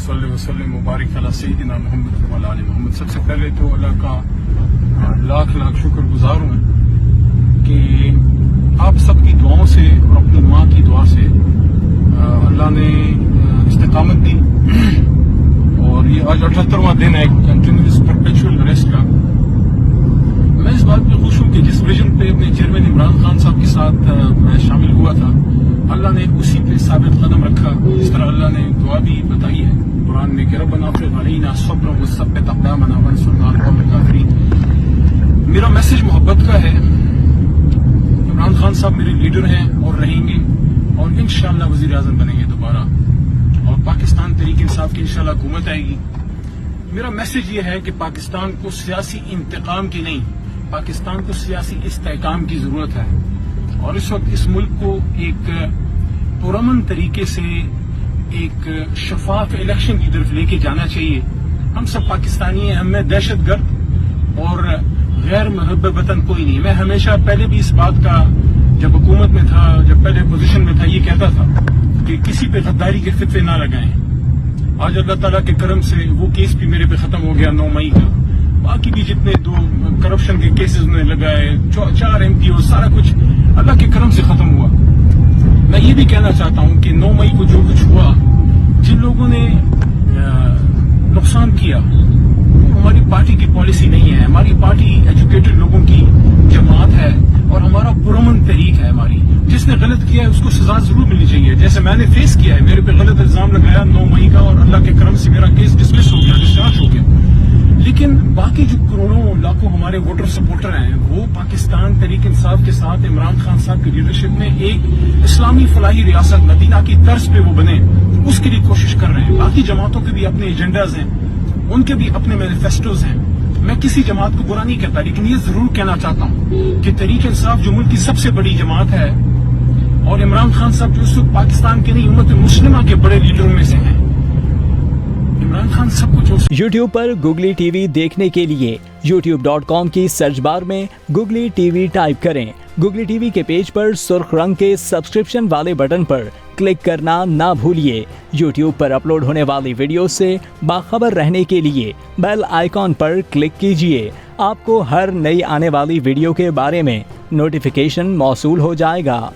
सल्लि वसल्लिम मुबारक अला सय्यिदिना मोहम्मद व अला आलि मोहम्मद। सबसे पहले तो अल्लाह का लाख लाख शुक्रगुजार हूँ कि आप सबकी दुआओं से और अपनी माँ की दुआ से अल्लाह ने इस्तिकामत दी और ये आज 78वां दिन है कंटिन्यूस परपेचुअल अरेस्ट का। मैं इस बात पे खुश हूँ कि जिस विजन पे अपने चेयरमैन इमरान खान साहब के साथ मैं शामिल हुआ था, अल्लाह ने उसी पे साबित कदम रखा। जिस तरह अल्लाह ने दुआ भी बताई है कुरान में कि रब्बना अफ़रिग़ अलैना सब्रन वसब्बित अक़दामना वंसुरना अलल क़ौमिल काफ़िरीन। मेरा मैसेज मोहब्बत का है। इमरान खान साहब मेरे लीडर हैं और रहेंगे और इंशाअल्लाह वज़ीर आज़म बनेंगे दोबारा और पाकिस्तान तहरीक इंसाफ की इंशाअल्लाह हुकूमत आएगी। मेरा मैसेज ये है कि पाकिस्तान को सियासी इंतकाम की नहीं, पाकिस्तान को सियासी इस्तेहकाम की जरूरत है और इस वक्त इस मुल्क को एक पुरअमन तरीके से एक शफाफ इलेक्शन की तरफ लेके जाना चाहिए। हम सब पाकिस्तानी हैं, हमें दहशतगर्द और गैर महब वतन कोई नहीं। मैं हमेशा पहले भी इस बात का, जब हुकूमत में था, जब पहले पोजीशन में था, ये कहता था कि किसी पे गद्दारी के फितवे ना लगाएं। आज अल्लाह ताला के करम से वो केस भी मेरे पे खत्म हो गया 9 मई का। बाकी भी जितने 2 करप्शन के केसेस उन्होंने लगाए, 4 MPO, सारा कुछ अल्लाह के करम से खत्म हुआ। मैं ये भी कहना चाहता हूँ कि 9 मई को जो कुछ हुआ, जिन लोगों ने नुकसान किया, हमारी पार्टी की पॉलिसी नहीं है। हमारी पार्टी एजुकेटेड लोगों की जमात है और हमारा पुरअमन तहरीक है। हमारी जिसने गलत किया है उसको सजा जरूर मिलनी चाहिए। जैसे मैंने फेस किया है, मेरे पे गलत इल्जाम लगाया 9 मई का और अल्लाह के करम से मेरा केस डिसमिस हो गया, डिस्चार्ज हो गया। लेकिन बाकी जो करोड़ों लाखों हमारे वोटर सपोर्टर हैं, वो पाकिस्तान तहरीक इंसाफ के साथ इमरान खान साहब की लीडरशिप में एक इस्लामी फलाही रियासत मदीना की तर्ज पे वो बने, उसके लिए कोशिश कर रहे हैं। बाकी जमातों के भी अपने एजेंडाज हैं, उनके भी अपने मैनिफेस्टोज हैं। मैं किसी जमात को बुरा नहीं कहता, लेकिन ये जरूर कहना चाहता हूँ कि तहरीक इंसाफ जो मुल्क की सबसे बड़ी जमात है और इमरान खान साहब जो इस वक्त पाकिस्तान के नहीं उम्मत मुस्लिमा के बड़े लीडरों में से हैं, इमरान खान सब कुछ। YouTube पर Googly TV देखने के लिए youtube.com की सर्च बार में Googly TV टाइप करें। Googly TV के पेज पर सुर्ख रंग के सब्सक्रिप्शन वाले बटन पर क्लिक करना ना भूलिए। YouTube पर अपलोड होने वाली वीडियो से बाखबर रहने के लिए बेल आइकॉन पर क्लिक कीजिए। आपको हर नई आने वाली वीडियो के बारे में नोटिफिकेशन मौसूल हो जाएगा।